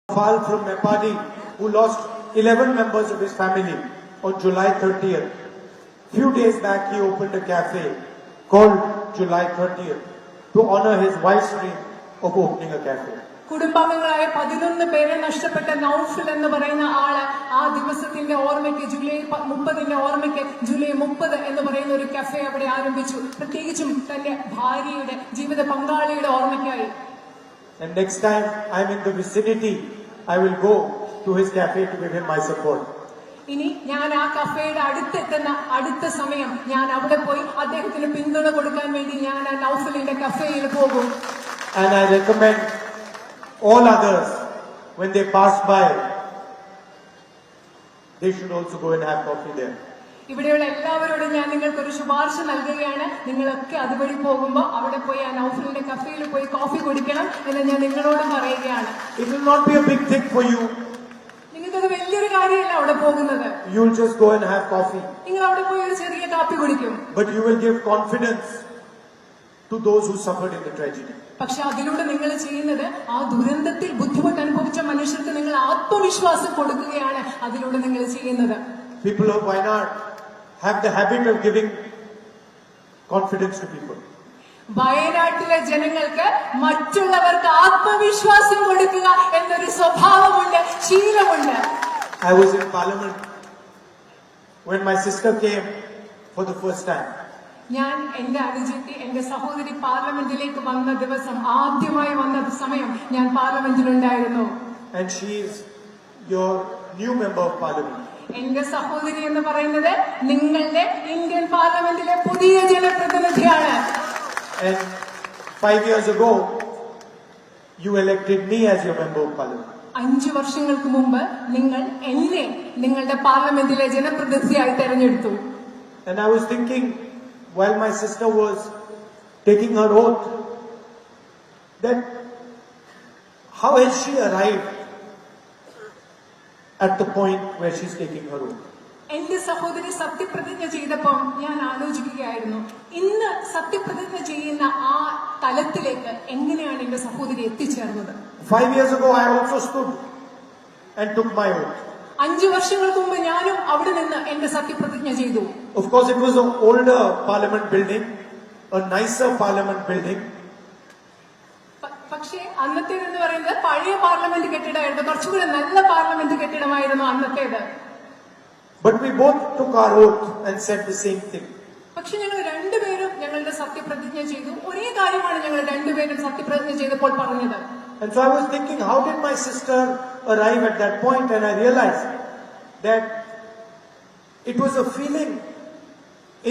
Fall from Nepali, who lost 11 members of his family on July 30th. Few days back, he opened a cafe called July 30th to honor his wife's dream of opening a cafe. കുടുംബാംഗങ്ങളായ 11 പേരെ നഷ്ടപ്പെട്ട നൌഫൽ എന്ന് പറയുന്ന ആള് ആ ദിവസത്തിന്റെ ഓർമ്മയ്ക്ക് July 30ന്റെ ഓർമ്മയ്ക്ക് July 30 എന്ന് പറയുന്ന ഒരു കഫേ അവിടെ ആരംഭിച്ചു. പ്രത്യേകിച്ചും തന്റെ ഭാര്യയുടെ ജീവിത പങ്കാളിയുടെ ഓർമ്മയ്ക്കായി. And next time I'm in the vicinity, I will go to his cafe to give him my support. ഇനി ഞാൻ ആ കഫേയുടെ അടുത്തെത്തുന്ന അടുത്ത സമയം ഞാൻ അവിടെ പോയി അദ്ദേഹത്തിന് പിന്തുണ കൊടുക്കാൻ വേണ്ടി ഞാൻ ആ നൌഫലിന്റെ കഫേയിൽ പോകും. And I recommend all others, when they pass by, they should also go and have coffee there. ഇവിടെയുള്ള എല്ലാവരോടും ഞാൻ നിങ്ങൾക്കൊരു ശുപാർശ നൽകുകയാണ്. നിങ്ങളൊക്കെ അതുവഴി പോകുമ്പോൾ അവിടെ പോയി ആ നൌഫലിന്റെ കഫേയിൽ പോയി കോഫി കുടിക്കണം എന്ന് ഞാൻ നിങ്ങളോട് പറയുകയാണ്. It will not be a big thing for you. നിങ്ങൾക്കത് വലിയൊരു കാര്യമല്ല അവിടെ പോകുന്നത്. You will just go and have coffee. നിങ്ങൾ അവിടെ പോയി ഒരു ചെറിയ കാപ്പി കുടിക്കും. But you will give confidence to those who suffered in the tragedy. പക്ഷെ അതിലൂടെ നിങ്ങൾ ചെയ്യുന്നത് ആ ദുരന്തത്തിൽ ബുദ്ധിമുട്ട് അനുഭവിച്ച മനുഷ്യർക്ക് നിങ്ങൾ ആത്മവിശ്വാസം കൊടുക്കുകയാണ് അതിലൂടെ നിങ്ങൾ ചെയ്യുന്നത്. People of Wayanad have the habit of giving confidence to people. വയനാട്ടിലെ ജനങ്ങൾക്ക് മറ്റുള്ളവർക്ക് ആത്മവിശ്വാസം കൊടുക്കുക എന്നൊരു സ്വഭാവമുണ്ട്, ശീലമുണ്ട്. I was in Parliament when my sister came for the first time. ഞാൻ എന്റെ അനുജത്തി എന്റെ സഹോദരി പാർലമെന്റിലേക്ക് വന്ന ദിവസം ആദ്യമായി വന്ന സമയം ഞാൻ പാർലമെന്റിലുണ്ടായിരുന്നു. And she is your new member of Parliament. എന്റെ സഹോദരി എന്ന് പറയുന്നത് നിങ്ങളുടെ ഇന്ത്യൻ പാർലമെന്റിലെ പുതിയ ജനപ്രതിനിധിയാണ്. And 5 years ago, you elected me as your member of Parliament. 5 വർഷങ്ങൾക്ക് മുമ്പ് നിങ്ങൾ എന്നെ നിങ്ങളുടെ പാർലമെന്റിലെ ജനപ്രതിനിധിയായി തെരഞ്ഞെടുത്തു. And I was thinking, while my sister was taking her oath, that how has she arrived at the point where she's taking her oath? എന്റെ സഹോദരി സത്യപ്രതിജ്ഞ ചെയ്തപ്പോൾ ഞാൻ ആലോചിക്കുകയായിരുന്നു, ഇന്ന് സത്യപ്രതിജ്ഞ ചെയ്യുന്ന ആ തലത്തിലേക്ക് എങ്ങനെയാണ് എന്റെ സഹോദരി എത്തിച്ചേർന്നത്. 5 years ago, I also stood and took my oath. 5 വർഷങ്ങൾക്ക് മുമ്പ് ഞാനും അവിടെ നിന്ന് എന്റെ സത്യപ്രതിജ്ഞ ചെയ്തു. Of course, it was an older parliament building, a nicer parliament building. പക്ഷേ അന്നത്തേതെന്ന് പറയുന്നത് പഴയ പാർലമെന്റ് കെട്ടിടമായിരുന്നു, കുറച്ചുകൂടി നല്ല parliament കെട്ടിടമായിരുന്നു അന്നത്തേത്. But we both took our oath and said the same thing. പക്ഷെ ഞങ്ങൾ രണ്ടുപേരും ഞങ്ങളുടെ സത്യപ്രതിജ്ഞ ചെയ്തു. ഒരേ കാര്യമാണ് ഞങ്ങൾ രണ്ടുപേരും സത്യപ്രതിജ്ഞ ചെയ്തപ്പോൾ പറഞ്ഞത്. And so I was thinking, how did my sister arrive at that point? And I realized that it was a feeling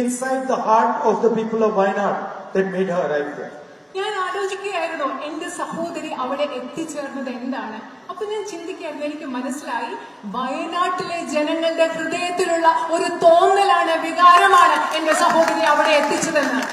inside the heart of the people of Wayanad that made her arrive there. ഞാൻ ആലോചിക്കുകയായിരുന്നു എന്റെ സഹോദരി അവിടെ എത്തിച്ചേർന്നത് എന്താണ്. അപ്പൊ ഞാൻ ചിന്തിക്കുകയായിരുന്നു, എനിക്ക് മനസ്സിലായി വയനാട്ടിലെ ജനങ്ങളുടെ ഹൃദയത്തിലുള്ള ഒരു തോന്നലാണ്, വികാരമാണ് എന്റെ സഹോദരി അവിടെ എത്തിച്ചതെന്ന്.